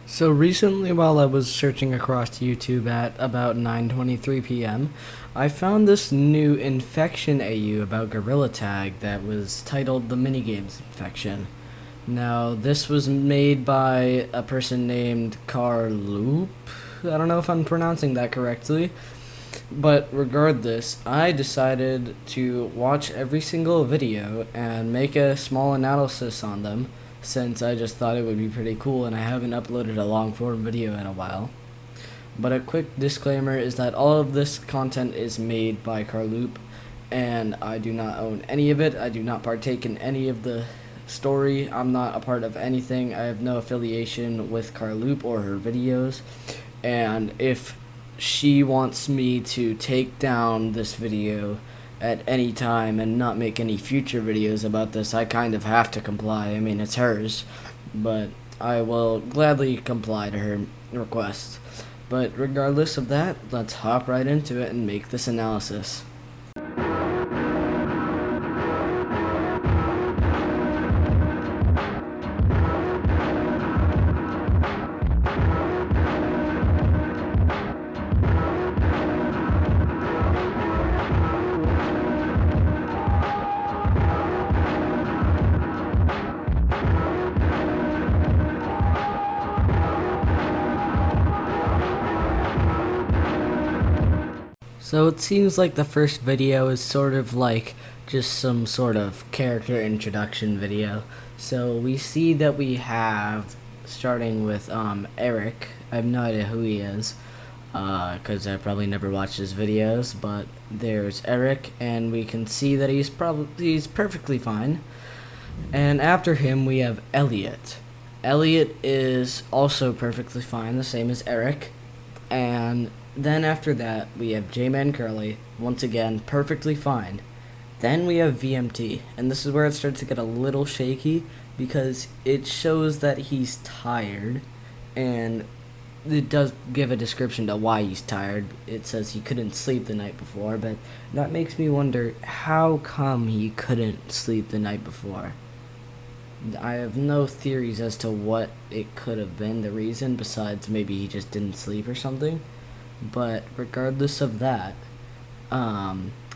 So recently, while I was searching across YouTube at about 9:23 p.m., I found this new infection AU about Gorilla Tag that was titled the Minigames infection. Now, this was made by a person named CARLOUPE. I don't know if I'm pronouncing that correctly, but regardless, I decided to watch every single video and make a small analysis on them, since I just thought it would be pretty cool and I haven't uploaded a long form video in a while. But a quick disclaimer is that all of this content is made by CARLOUPE, and I do not own any of it. I do not partake in any of the story. I'm not a part of anything. I have no affiliation with CARLOUPE or her videos, and if she wants me to take down this video at any time and not make any future videos about this, I kind of have to comply. I mean, it's hers, but I will gladly comply to her request. But regardless of that, let's hop right into it and make this analysis. So it seems like the first video is sort of like just some sort of character introduction video. So we see that we have, starting with Eric. I have no idea who he is, because I probably never watched his videos, but there's Eric, and we can see that he's perfectly fine. And after him we have Elliot. Elliot is also perfectly fine, the same as Eric. And then after that, we have J-Man Curly, once again, perfectly fine. Then we have VMT, and this is where it starts to get a little shaky, because it shows that he's tired, and it does give a description to why he's tired. It says he couldn't sleep the night before, but that makes me wonder, how come he couldn't sleep the night before? I have no theories as to what it could have been, the reason, besides maybe he just didn't sleep or something. But regardless of that,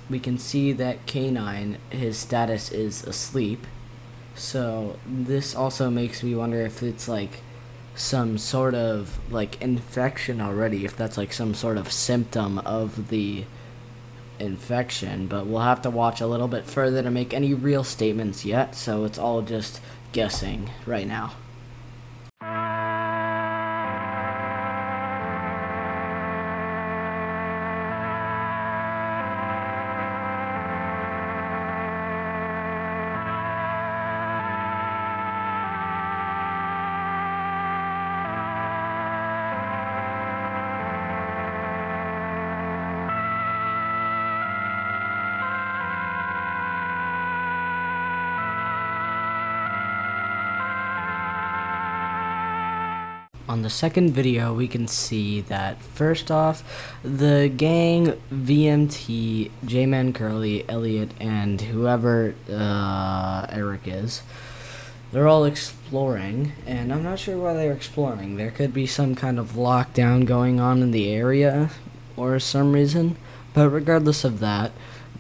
we can see that K9, his status is asleep. So this also makes me wonder if it's like some sort of like infection already, if that's like some sort of symptom of the infection. But we'll have to watch a little bit further to make any real statements yet, so it's all just guessing right now. On the second video, we can see that first off, the gang, VMT, J-Man Curly, Elliot, and whoever Eric is, they're all exploring, and I'm not sure why they're exploring. There could be some kind of lockdown going on in the area or some reason, but regardless of that,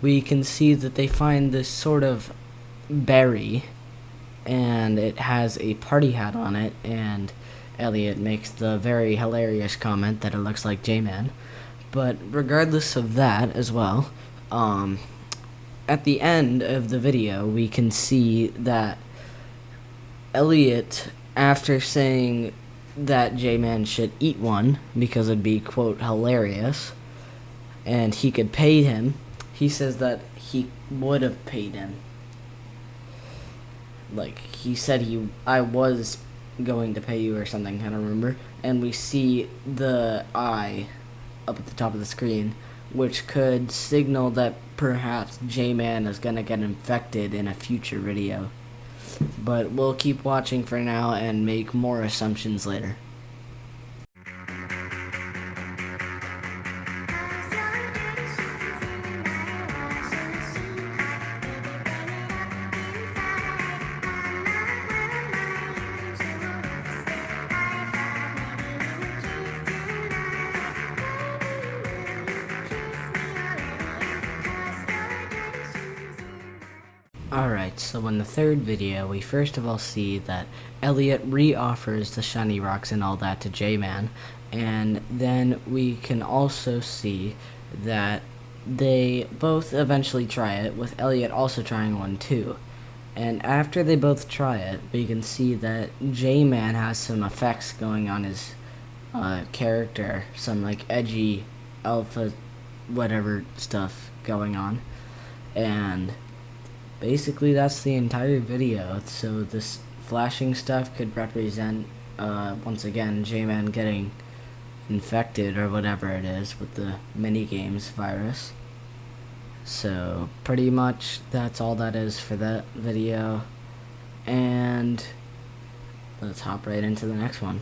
we can see that they find this sort of berry, and it has a party hat on it, and Elliot makes the very hilarious comment that it looks like J-Man. But regardless of that as well, at the end of the video, we can see that Elliot, after saying that J-Man should eat one because it'd be, quote, hilarious, and he could pay him, he says that he would have paid him. Like, he said I was going to pay you or something, I don't remember. And we see the eye up at the top of the screen, which could signal that perhaps J-Man is gonna get infected in a future video. But we'll keep watching for now and make more assumptions later. Alright, so in the third video, we first of all see that Elliot re-offers the shiny rocks and all that to J-Man, and then we can also see that they both eventually try it, with Elliot also trying one too. And after they both try it, we can see that J-Man has some effects going on his character, some like edgy alpha whatever stuff going on, and basically that's the entire video. So this flashing stuff could represent once again J-Man getting infected or whatever it is with the Minigames virus. So pretty much that's all that is for that video, and let's hop right into the next one.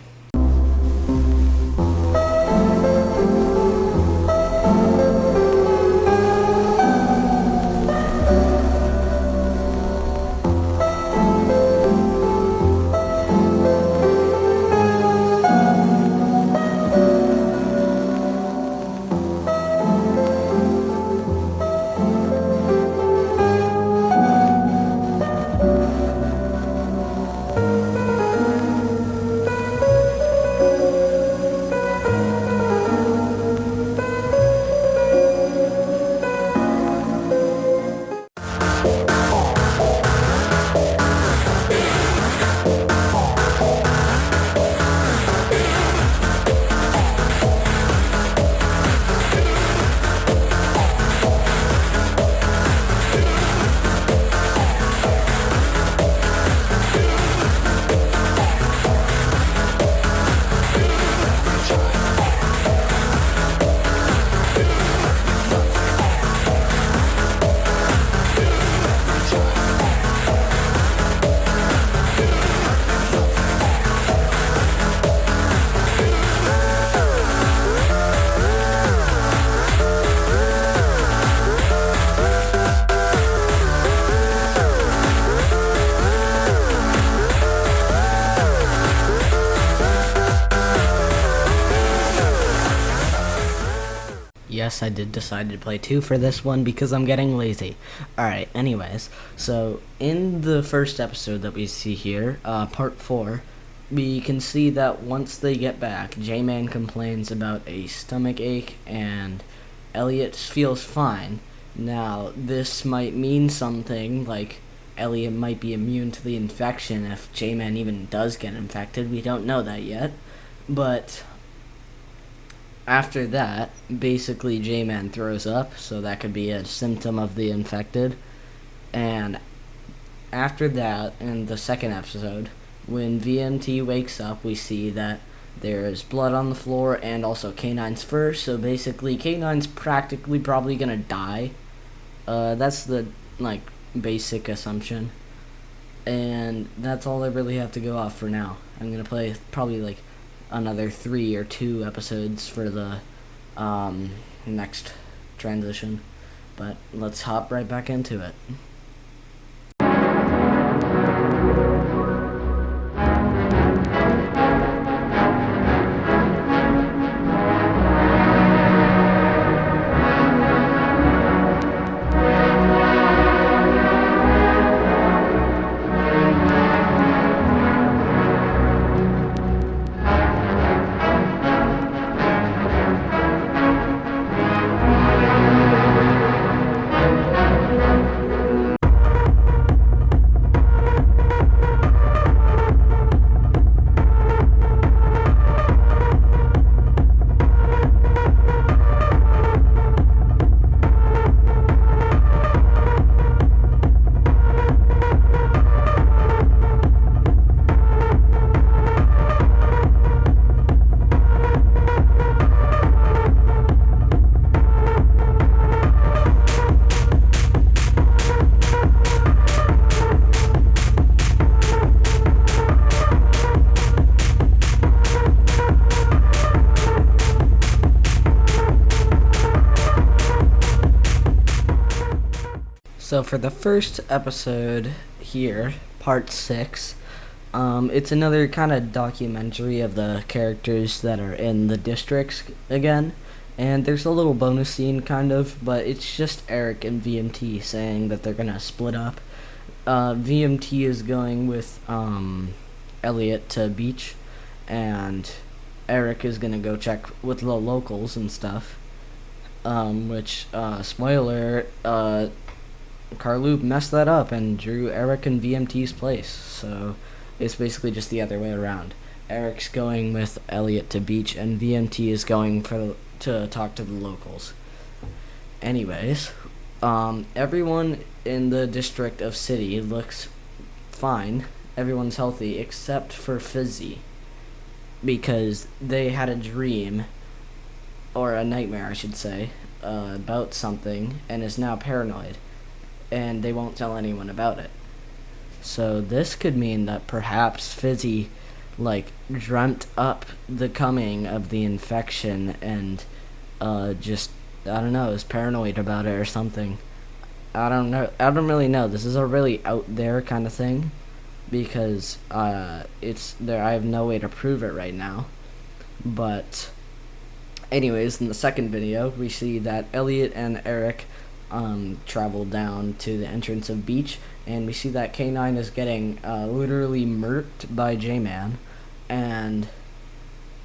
Yes, I did decide to play 2 for this one because I'm getting lazy. Alright, anyways, so in the first episode that we see here, part 4, we can see that once they get back, J-Man complains about a stomach ache and Elliot feels fine. Now, this might mean something, like Elliot might be immune to the infection if J-Man even does get infected. We don't know that yet, but after that, basically J-Man throws up, so that could be a symptom of the infected. And after that, in the second episode, when VMT wakes up, we see that there's blood on the floor and also K9's fur, so basically K9's practically probably gonna die. That's the, like, basic assumption. And that's all I really have to go off for now. I'm gonna play probably, like, another 3 or 2 episodes for the next transition, but let's hop right back into it. So for the first episode here, part 6, it's another kind of documentary of the characters that are in the districts again, and there's a little bonus scene kind of, but it's just Eric and VMT saying that they're gonna split up, VMT is going with Elliot to beach, and Eric is gonna go check with the locals and stuff. Which spoiler, CARLOUPE messed that up and drew Eric in VMT's place. So it's basically just the other way around. Eric's going with Elliot to beach, and VMT is going to talk to the locals. Anyways, everyone in the district of city looks fine. Everyone's healthy except for Fizzy, because they had a dream, or a nightmare I should say, about something, and is now paranoid, and they won't tell anyone about it. So this could mean that perhaps Fizzy dreamt up the coming of the infection and just, I don't know, is paranoid about it or something. I don't know. I don't really know. This is a really out there kind of thing, because it's there. I have no way to prove it right now. But anyways, in the second video, we see that Elliot and Eric travel down to the entrance of beach, and we see that K9 is getting literally murked by J-Man, and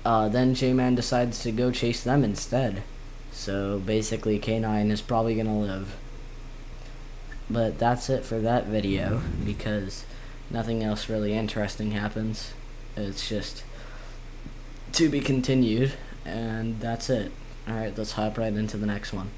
then J-Man decides to go chase them instead. So basically K9 is probably gonna live. But that's it for that video, because nothing else really interesting happens. It's just to be continued, and that's it. Alright, let's hop right into the next one.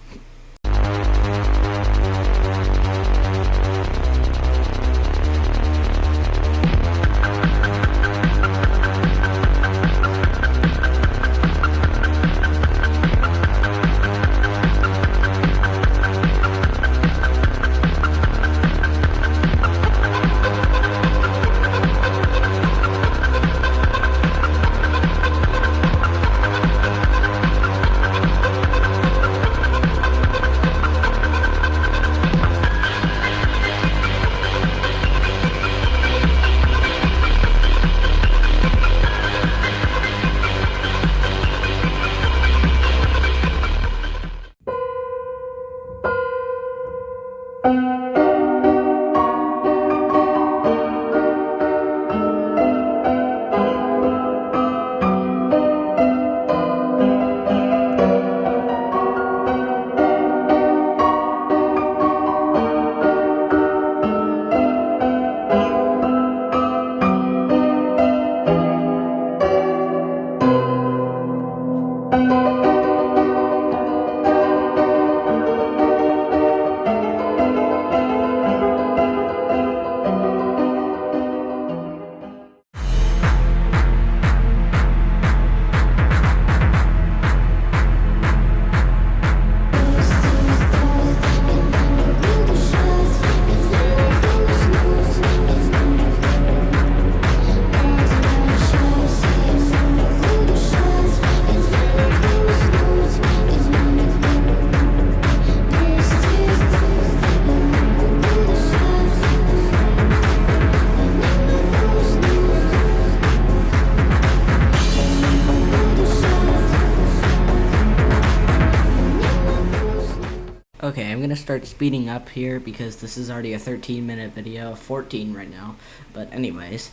Okay, I'm gonna start speeding up here because this is already a 13-minute video, 14 right now. But anyways,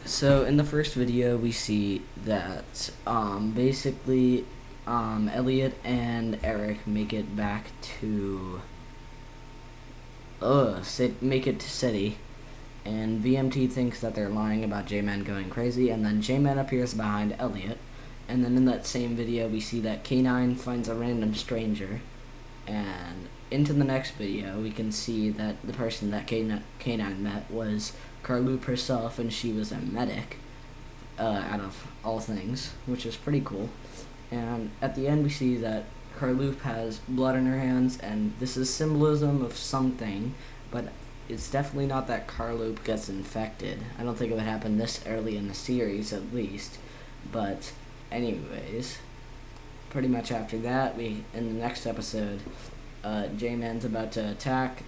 so in the first video we see that basically Elliot and Eric make it back to make it to city, and VMT thinks that they're lying about J-Man going crazy, and then J-Man appears behind Elliot, and then in that same video we see that K9 finds a random stranger. And into the next video, we can see that the person that K9 met was CARLOUPE herself, and she was a medic, out of all things, which is pretty cool. And at the end, we see that CARLOUPE has blood in her hands, and this is symbolism of something, but it's definitely not that CARLOUPE gets infected. I don't think it would happen this early in the series, at least. But anyways, pretty much after that, in the next episode, J-Man's about to attack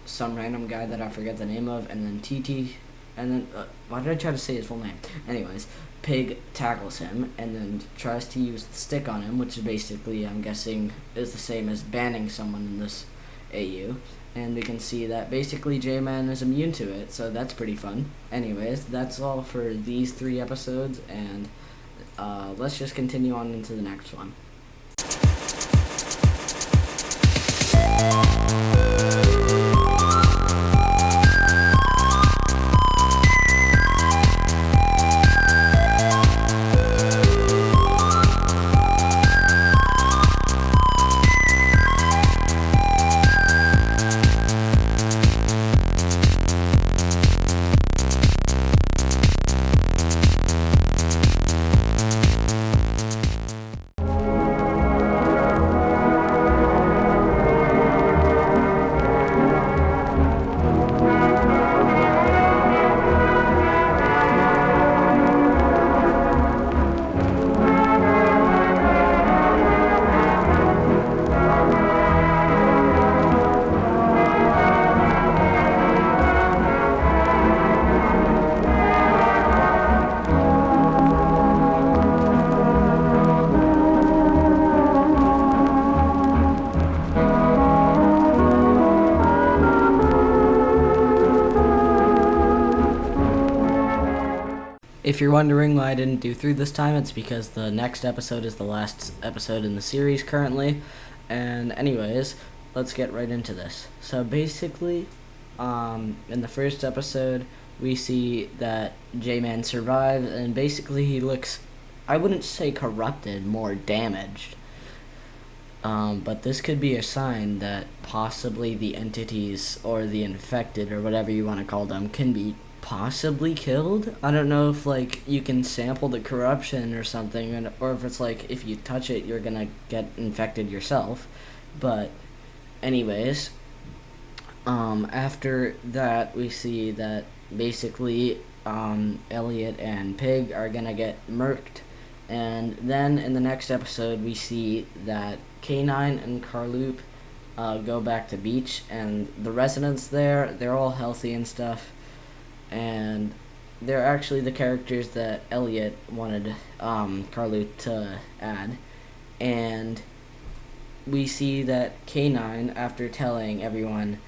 some random guy that I forget the name of, and then TT, and then, why did I try to say his full name? Anyways, Pig tackles him, and then tries to use the stick on him, which is basically, I'm guessing, is the same as banning someone in this AU, and we can see that basically J-Man is immune to it, so that's pretty fun. Anyways, that's all for these 3 episodes, and let's just continue on into the next one. If you're wondering why I didn't do 3 this time, it's because the next episode is the last episode in the series currently. And anyways, let's get right into this. So basically, in the first episode, we see that J-Man survives, and basically he looks, I wouldn't say corrupted, more damaged. But this could be a sign that possibly the entities, or the infected, or whatever you want to call them, can be possibly killed. I don't know if like you can sample the corruption or something, or if it's like if you touch it you're gonna get infected yourself. But anyways, after that we see that basically Elliot and Pig are gonna get murked, and then in the next episode we see that K9 and CARLOUPE go back to beach, and the residents there, they're all healthy and stuff. And they're actually the characters that Elliot wanted CARLOUPE to add. And we see that K9, after telling everyone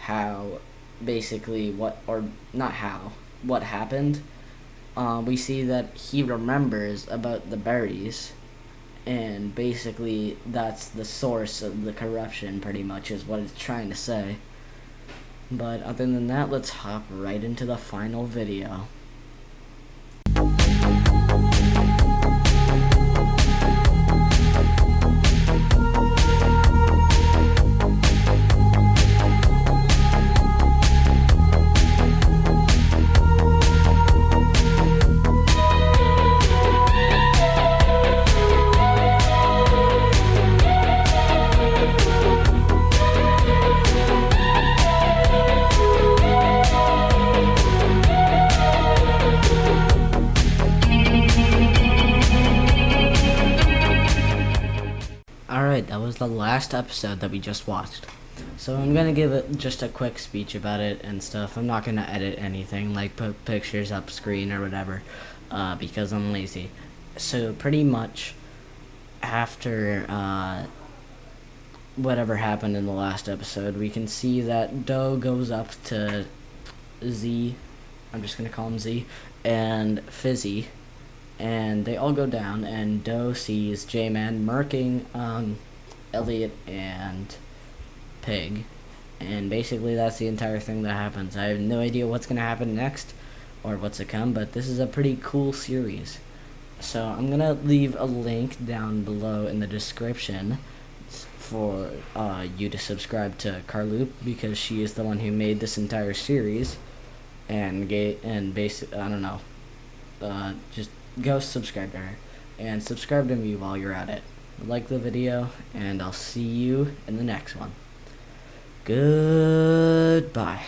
how, basically what happened, we see that he remembers about the berries, and basically that's the source of the corruption, pretty much, is what it's trying to say. But other than that, let's hop right into the final video. Alright, that was the last episode that we just watched. So I'm gonna give it just a quick speech about it and stuff. I'm not gonna edit anything, like put pictures up screen or whatever, because I'm lazy. So pretty much after whatever happened in the last episode, we can see that Doe goes up to Z, I'm just gonna call him Z, and Fizzy, and they all go down, and Doe sees J-Man murking Elliot and Pig, and basically that's the entire thing that happens. I have no idea what's going to happen next or what's to come, but this is a pretty cool series. So I'm going to leave a link down below in the description for you to subscribe to CARLOUPE, because she is the one who made this entire series, and I don't know, just go subscribe to her, and subscribe to me while you're at it. Like the video, and I'll see you in the next one. Goodbye.